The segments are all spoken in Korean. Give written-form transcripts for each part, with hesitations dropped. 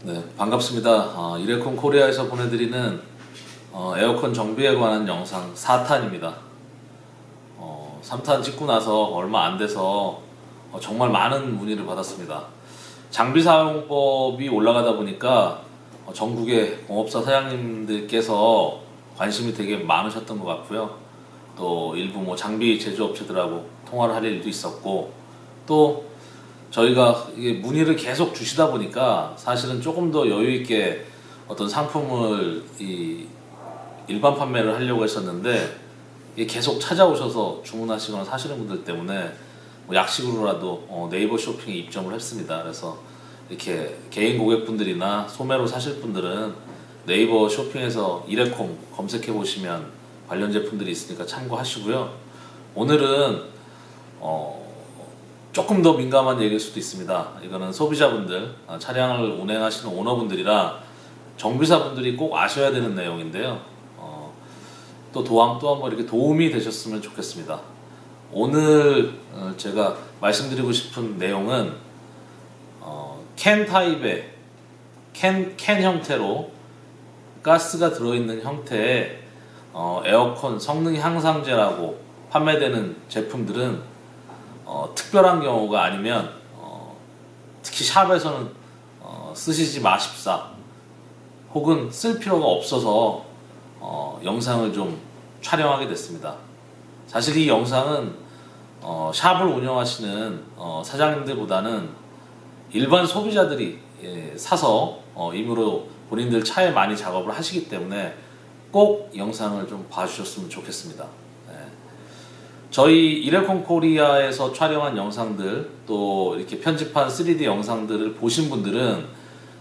네, 반갑습니다. 이레콘 코리아에서 보내드리는 에어컨 정비에 관한 영상 4탄입니다. 3탄 찍고 나서 얼마 안 돼서 정말 많은 문의를 받았습니다. 장비 사용법이 올라가다 보니까 전국의 공업사 사장님들께서 관심이 되게 많으셨던 것 같고요. 또 일부 장비 제조업체들하고 통화를 할 일도 있었고, 또 저희가 이게 문의를 계속 주시다 보니까 사실은 조금 더 여유 있게 어떤 상품을 일반 판매를 하려고 했었는데, 이게 계속 찾아오셔서 주문하시거나 사시는 분들 때문에 약식으로라도 네이버 쇼핑에 입점을 했습니다. 그래서 이렇게 개인 고객분들이나 소매로 사실 분들은 네이버 쇼핑에서 이레콤 검색해 보시면 관련 제품들이 있으니까 참고하시고요. 오늘은 조금 더 민감한 얘기일 수도 있습니다. 이거는 소비자분들, 차량을 운행하시는 오너분들이라 정비사분들이 꼭 아셔야 되는 내용인데요. 또 한번 이렇게 도움이 되셨으면 좋겠습니다. 오늘 제가 말씀드리고 싶은 내용은 캔 타입의 캔 형태로 가스가 들어있는 형태의 에어컨 성능 향상제라고 판매되는 제품들은 특별한 경우가 아니면 특히 샵에서는 쓰시지 마십사, 혹은 쓸 필요가 없어서 영상을 좀 촬영하게 됐습니다. 사실 이 영상은 샵을 운영하시는 사장님들보다는 일반 소비자들이 사서 임의로 본인들 차에 많이 작업을 하시기 때문에 꼭 영상을 좀 봐주셨으면 좋겠습니다. 저희 이레콘 코리아에서 촬영한 영상들, 또 이렇게 편집한 3D 영상들을 보신 분들은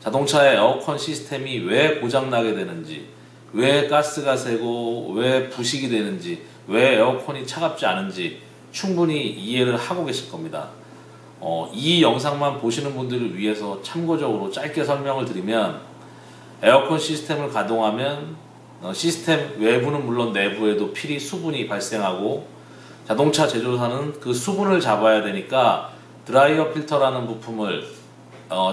자동차의 에어컨 시스템이 왜 고장나게 되는지, 왜 가스가 새고 왜 부식이 되는지, 왜 에어컨이 차갑지 않은지 충분히 이해를 하고 계실 겁니다. 이 영상만 보시는 분들을 위해서 참고적으로 짧게 설명을 드리면, 에어컨 시스템을 가동하면 시스템 외부는 물론 내부에도 필히 수분이 발생하고, 자동차 제조사는 그 수분을 잡아야 되니까 드라이어 필터라는 부품을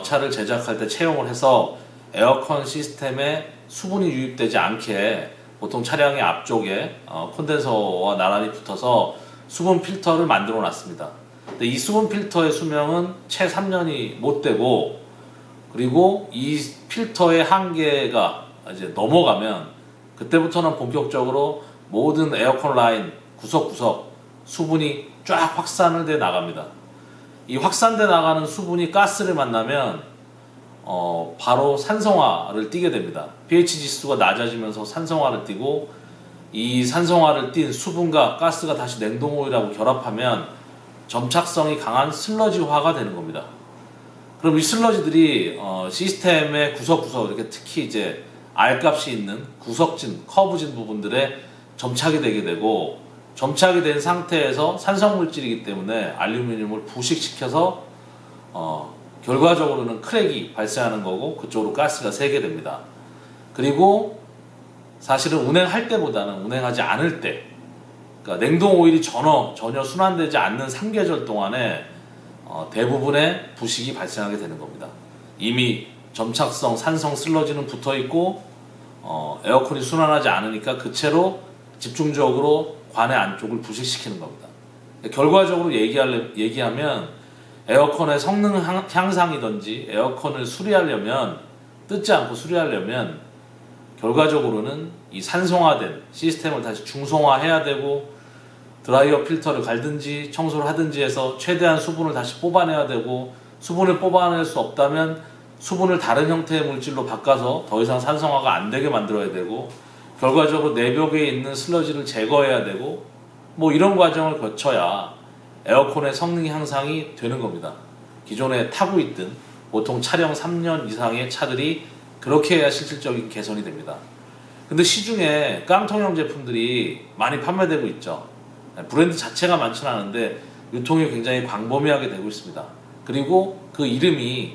차를 제작할 때 채용을 해서 에어컨 시스템에 수분이 유입되지 않게 보통 차량의 앞쪽에 콘덴서와 나란히 붙어서 수분 필터를 만들어 놨습니다. 근데 이 수분 필터의 수명은 채 3년이 못 되고, 그리고 이 필터의 한계가 이제 넘어가면 그때부터는 본격적으로 모든 에어컨 라인 구석구석 수분이 쫙 확산을 돼 나갑니다. 이 확산돼 나가는 수분이 가스를 만나면 바로 산성화를 띠게 됩니다. pH 지수가 낮아지면서 산성화를 띠고, 이 산성화를 띈 수분과 가스가 다시 냉동오일하고 결합하면 점착성이 강한 슬러지화가 되는 겁니다. 그럼 이 슬러지들이 시스템의 구석구석, 이렇게 특히 이제 R값이 있는 구석진, 커브진 부분들에 점착이 되게 되고, 점착이 된 상태에서 산성물질이기 때문에 알루미늄을 부식시켜서 결과적으로는 크랙이 발생하는 거고, 그쪽으로 가스가 새게 됩니다. 그리고 사실은 운행할 때보다는 운행하지 않을 때, 그러니까 냉동 오일이 전혀 순환되지 않는 3계절 동안에 대부분의 부식이 발생하게 되는 겁니다. 이미 점착성 산성 슬러지는 붙어 있고 에어컨이 순환하지 않으니까 그 채로 집중적으로 관의 안쪽을 부식시키는 겁니다. 결과적으로 얘기하면 에어컨의 성능 향상이든지 에어컨을 수리하려면, 뜯지 않고 수리하려면 결과적으로는 이 산성화된 시스템을 다시 중성화해야 되고, 드라이어 필터를 갈든지 청소를 하든지 해서 최대한 수분을 다시 뽑아내야 되고, 수분을 뽑아낼 수 없다면 수분을 다른 형태의 물질로 바꿔서 더 이상 산성화가 안 되게 만들어야 되고, 결과적으로 내벽에 있는 슬러지를 제거해야 되고, 이런 과정을 거쳐야 에어컨의 성능 향상이 되는 겁니다. 기존에 타고 있던 보통 차량 3년 이상의 차들이 그렇게 해야 실질적인 개선이 됩니다. 근데 시중에 깡통형 제품들이 많이 판매되고 있죠. 브랜드 자체가 많지는 않은데 유통이 굉장히 광범위하게 되고 있습니다. 그리고 그 이름이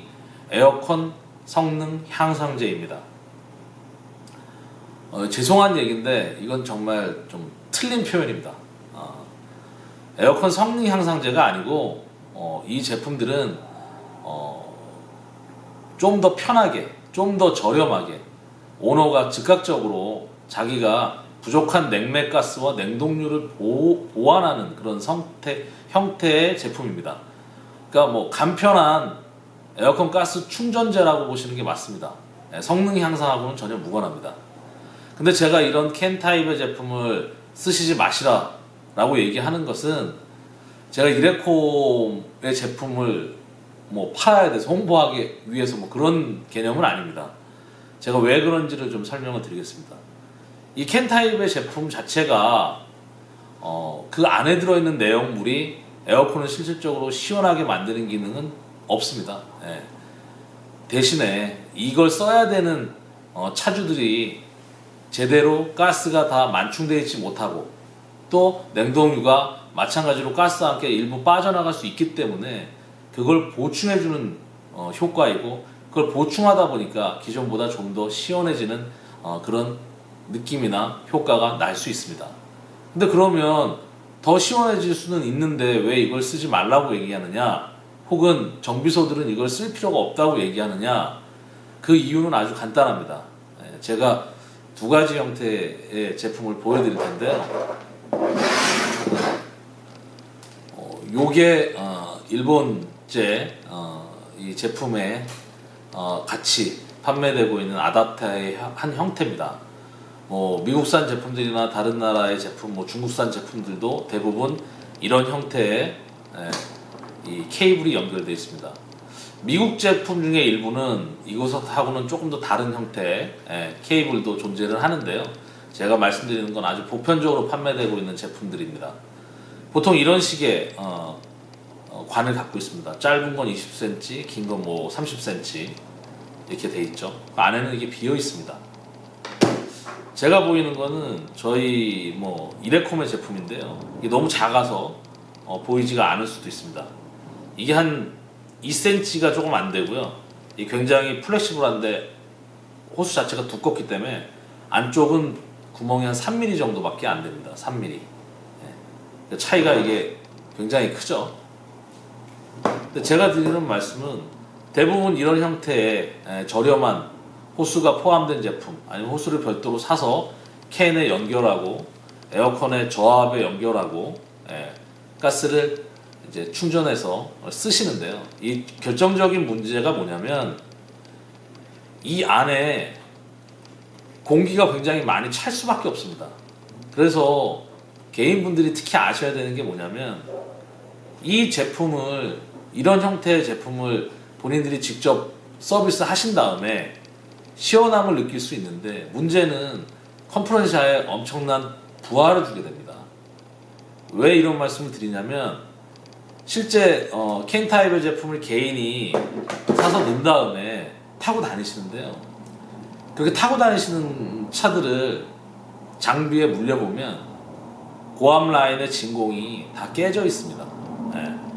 에어컨 성능 향상제입니다. 죄송한 얘기인데 이건 정말 좀 틀린 표현입니다. 에어컨 성능 향상제가 아니고 이 제품들은 좀 더 편하게, 좀 더 저렴하게 오너가 즉각적으로 자기가 부족한 냉매가스와 냉동유를 보완하는 그런 형태의 제품입니다. 그러니까 뭐 간편한 에어컨 가스 충전재라고 보시는 게 맞습니다. 성능 향상하고는 전혀 무관합니다. 근데 제가 이런 캔 타입의 제품을 쓰시지 마시라 라고 얘기하는 것은 제가 이레콤의 제품을 뭐 팔아야 돼서 홍보하기 위해서 뭐 그런 개념은 아닙니다. 제가 왜 그런지를 좀 설명을 드리겠습니다. 이 캔 타입의 제품 자체가 그 안에 들어있는 내용물이 에어컨을 실질적으로 시원하게 만드는 기능은 없습니다. 예. 대신에 이걸 써야 되는 차주들이 제대로 가스가 다 만충되어 있지 못하고 또 냉동유가 마찬가지로 가스와 함께 일부 빠져나갈 수 있기 때문에 그걸 보충해주는 효과이고, 그걸 보충하다 보니까 기존보다 좀 더 시원해지는 그런 느낌이나 효과가 날 수 있습니다. 근데 그러면 더 시원해질 수는 있는데 왜 이걸 쓰지 말라고 얘기하느냐, 혹은 정비소들은 이걸 쓸 필요가 없다고 얘기하느냐, 그 이유는 아주 간단합니다. 제가 두 가지 형태의 제품을 보여드릴 텐데요. 요게 일본제 이 제품에 같이 판매되고 있는 아답터의 한 형태입니다. 뭐 미국산 제품들이나 다른 나라의 제품, 뭐 중국산 제품들도 대부분 이런 형태의 이 케이블이 연결되어 있습니다. 미국 제품 중에 일부는 이것하고는 조금 더 다른 형태의 케이블도 존재를 하는데요. 제가 말씀드리는 건 아주 보편적으로 판매되고 있는 제품들입니다. 보통 이런 식의 관을 갖고 있습니다. 짧은 건 20cm, 긴 건 뭐 30cm 이렇게 돼 있죠. 그 안에는 이게 비어 있습니다. 제가 보이는 거는 저희 뭐 이레콤의 제품인데요. 이게 너무 작아서 보이지가 않을 수도 있습니다. 이게 한 2cm가 조금 안 되고요. 이게 굉장히 플렉시블한데 호수 자체가 두껍기 때문에 안쪽은 구멍이 한 3mm 정도밖에 안 됩니다. 3mm. 차이가 이게 굉장히 크죠. 근데 제가 드리는 말씀은 대부분 이런 형태의 저렴한 호수가 포함된 제품, 아니면 호수를 별도로 사서 캔에 연결하고 에어컨의 저압에 연결하고 가스를 이제 충전해서 쓰시는데요. 이 결정적인 문제가 뭐냐면 이 안에 공기가 굉장히 많이 찰 수밖에 없습니다. 그래서 개인분들이 특히 아셔야 되는 게 뭐냐면 이 제품을, 이런 형태의 제품을 본인들이 직접 서비스 하신 다음에 시원함을 느낄 수 있는데, 문제는 컴프레셔에 엄청난 부하를 주게 됩니다. 왜 이런 말씀을 드리냐면 실제 캔 타입의 제품을 개인이 사서 넣은 다음에 타고 다니시는데요. 그렇게 타고 다니시는 차들을 장비에 물려보면 고압 라인의 진공이 다 깨져 있습니다.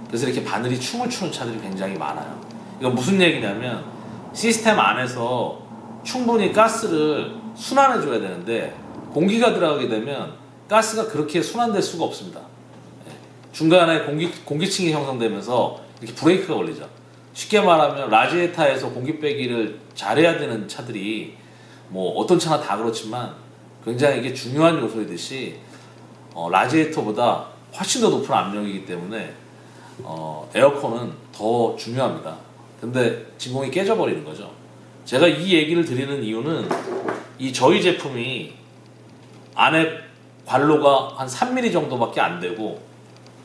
그래서 이렇게 바늘이 춤을 추는 차들이 굉장히 많아요. 이건 무슨 얘기냐면 시스템 안에서 충분히 가스를 순환해 줘야 되는데 공기가 들어가게 되면 가스가 그렇게 순환될 수가 없습니다. 중간에 공기층이 형성되면서 이렇게 브레이크가 걸리죠. 쉽게 말하면 라지에이터에서 공기 빼기를 잘해야 되는 차들이, 뭐 어떤 차나 다 그렇지만 굉장히 이게 중요한 요소이듯이 라지에이터보다 훨씬 더 높은 압력이기 때문에 에어컨은 더 중요합니다. 근데 진공이 깨져버리는 거죠. 제가 이 얘기를 드리는 이유는 이 저희 제품이 안에 관로가 한 3mm 정도밖에 안 되고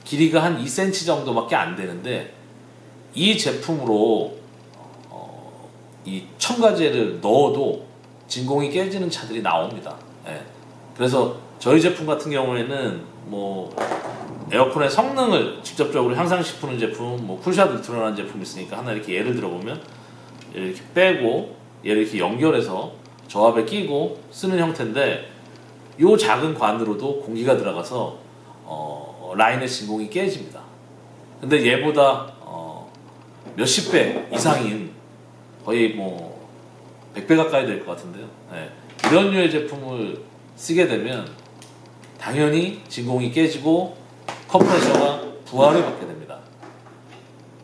길이가 한 2cm 정도밖에 안 되는데, 이 제품으로 이 첨가제를 넣어도 진공이 깨지는 차들이 나옵니다. 그래서 저희 제품 같은 경우에는 뭐 에어컨의 성능을 직접적으로 향상시키는 제품, 뭐 쿨샷 울트라라는 제품이 있으니까 하나 이렇게 예를 들어보면 얘를 이렇게 빼고 얘를 이렇게 연결해서 저압에 끼고 쓰는 형태인데, 요 작은 관으로도 공기가 들어가서 라인의 진공이 깨집니다. 근데 얘보다 몇십 배 이상인, 거의 뭐 100배 가까이 될 것 같은데요. 이런 류의 제품을 쓰게 되면 당연히 진공이 깨지고 컴프레셔가 부하를 받게 됩니다.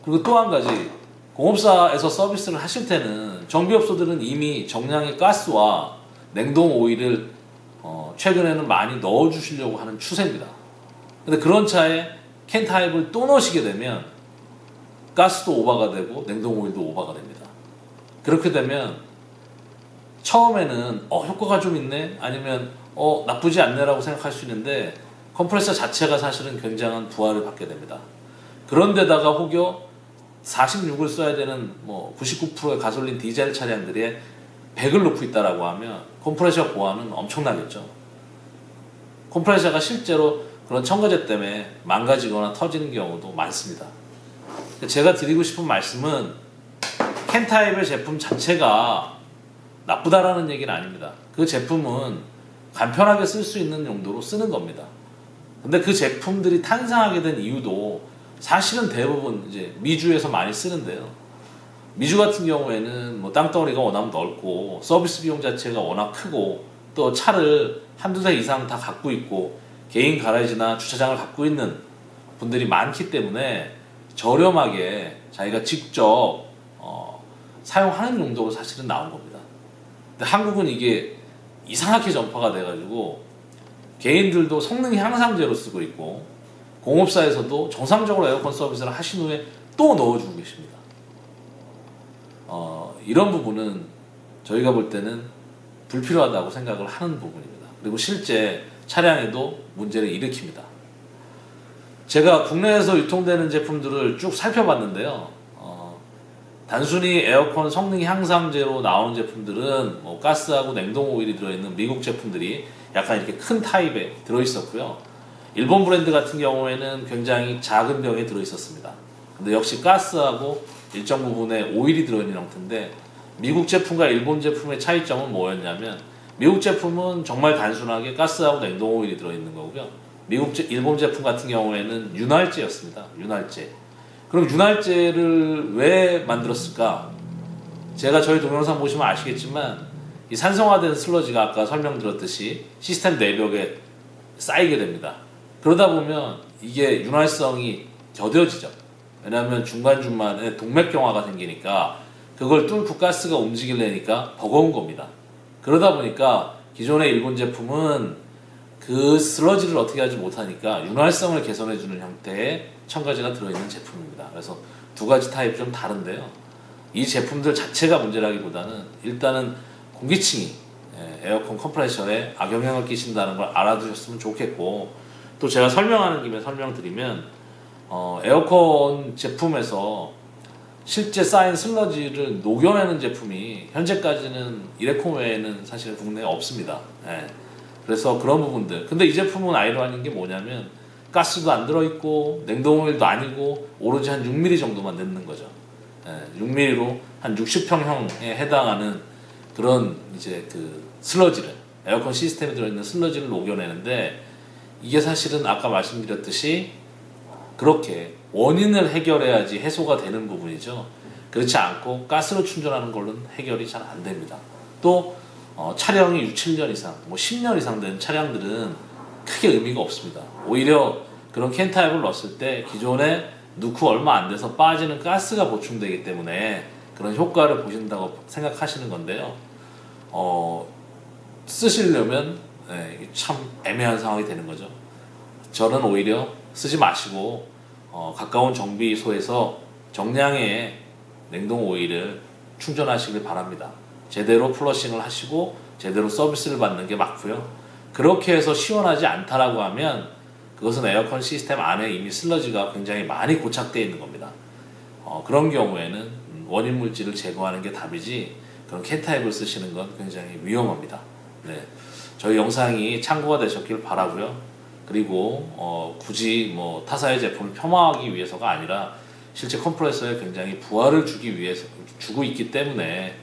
그리고 또 한 가지, 공업사에서 서비스를 하실 때는 정비업소들은 이미 정량의 가스와 냉동 오일을 최근에는 많이 넣어주시려고 하는 추세입니다. 근데 그런 차에 캔 타입을 또 넣으시게 되면 가스도 오버가 되고 냉동 오일도 오버가 됩니다. 그렇게 되면 처음에는 효과가 좀 있네, 아니면 나쁘지 않네라고 생각할 수 있는데 컴프레서 자체가 사실은 굉장한 부하를 받게 됩니다. 그런데다가 혹여 46을 써야 되는 99%의 가솔린 디젤 차량들에 100을 넣고 있다라고 하면 컴프레셔 보안은 엄청나겠죠. 컴프레셔가 실제로 그런 첨가제 때문에 망가지거나 터지는 경우도 많습니다. 제가 드리고 싶은 말씀은 캔 타입의 제품 자체가 나쁘다라는 얘기는 아닙니다. 그 제품은 간편하게 쓸 수 있는 용도로 쓰는 겁니다. 근데 그 제품들이 탄생하게 된 이유도 사실은 대부분 이제 미주에서 많이 쓰는데요. 미주 같은 경우에는 땅덩어리가 워낙 넓고 서비스 비용 자체가 워낙 크고 또 차를 한두 대 이상 다 갖고 있고 개인 가라지나 주차장을 갖고 있는 분들이 많기 때문에 저렴하게 자기가 직접 사용하는 용도로 사실은 나온 겁니다. 근데 한국은 이게 이상하게 전파가 돼가지고 개인들도 성능 향상제로 쓰고 있고 공업사에서도 정상적으로 에어컨 서비스를 하신 후에 또 넣어주고 계십니다. 이런 부분은 저희가 볼 때는 불필요하다고 생각을 하는 부분입니다. 그리고 실제 차량에도 문제를 일으킵니다. 제가 국내에서 유통되는 제품들을 쭉 살펴봤는데요. 단순히 에어컨 성능 향상제로 나오는 제품들은 가스하고 냉동 오일이 들어있는 미국 제품들이 약간 이렇게 큰 타입에 들어있었고요. 일본 브랜드 같은 경우에는 굉장히 작은 병에 들어있었습니다. 근데 역시 가스하고 일정 부분의 오일이 들어있는 형태인데 미국 제품과 일본 제품의 차이점은 뭐였냐면 미국 제품은 정말 단순하게 가스하고 냉동 오일이 들어있는 거고요. 일본 제품 같은 경우에는 윤활제였습니다. 윤활제. 그럼 윤활제를 왜 만들었을까? 제가 저희 동영상 보시면 아시겠지만 이 산성화된 슬러지가 아까 설명드렸듯이 시스템 내벽에 쌓이게 됩니다. 그러다 보면 이게 윤활성이 더뎌지죠. 왜냐하면 중간중간에 동맥경화가 생기니까 그걸 뚫고 가스가 움직이려니까 버거운 겁니다. 그러다 보니까 기존의 일본 제품은 그 슬러지를 어떻게 하지 못하니까 윤활성을 개선해주는 형태의 첨가제가 들어있는 제품입니다. 그래서 두 가지 타입이 좀 다른데요. 이 제품들 자체가 문제라기보다는 일단은 공기층이 에어컨 컴프레셔에 악영향을 끼친다는 걸 알아두셨으면 좋겠고, 또 제가 설명하는 김에 설명드리면 에어컨 제품에서 실제 쌓인 슬러지를 녹여내는 제품이 현재까지는 이레콤 외에는 사실 국내에 없습니다. 그래서 그런 부분들. 근데 이 제품은 아이러니한 게 뭐냐면 가스도 안 들어있고 냉동오일도 아니고 오로지 한 6mm 정도만 넣는 거죠. 6mm로 한 60평형에 해당하는 그런 이제 그 슬러지를, 에어컨 시스템에 들어있는 슬러지를 녹여내는데, 이게 사실은 아까 말씀드렸듯이 그렇게 원인을 해결해야지 해소가 되는 부분이죠. 그렇지 않고 가스로 충전하는 걸로는 해결이 잘 안 됩니다. 또 차량이 6, 7년 이상, 10년 이상 된 차량들은 크게 의미가 없습니다. 오히려 그런 캔 타입을 넣었을 때 기존에 넣고 얼마 안 돼서 빠지는 가스가 보충되기 때문에 그런 효과를 보신다고 생각하시는 건데요. 쓰시려면 참 애매한 상황이 되는 거죠. 저는 오히려 쓰지 마시고 가까운 정비소에서 정량의 냉동 오일을 충전하시길 바랍니다. 제대로 플러싱을 하시고 제대로 서비스를 받는 게 맞고요. 그렇게 해서 시원하지 않다라고 하면 그것은 에어컨 시스템 안에 이미 슬러지가 굉장히 많이 고착되어 있는 겁니다. 그런 경우에는 원인 물질을 제거하는 게 답이지 그런 캔 타입을 쓰시는 건 굉장히 위험합니다. 저희 영상이 참고가 되셨길 바라고요. 그리고 굳이 타사의 제품을 폄하하기 위해서가 아니라 실제 컴프레서에 굉장히 부하를 주고 있기 때문에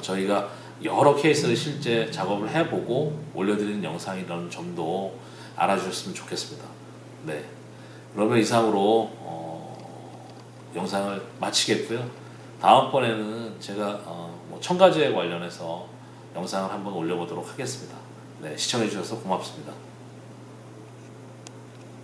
저희가 여러 케이스를 실제 작업을 해보고 올려드리는 영상이라는 점도 알아주셨으면 좋겠습니다. 그러면 이상으로 영상을 마치겠고요. 다음번에는 제가 첨가제에 관련해서 영상을 한번 올려보도록 하겠습니다. 시청해주셔서 고맙습니다.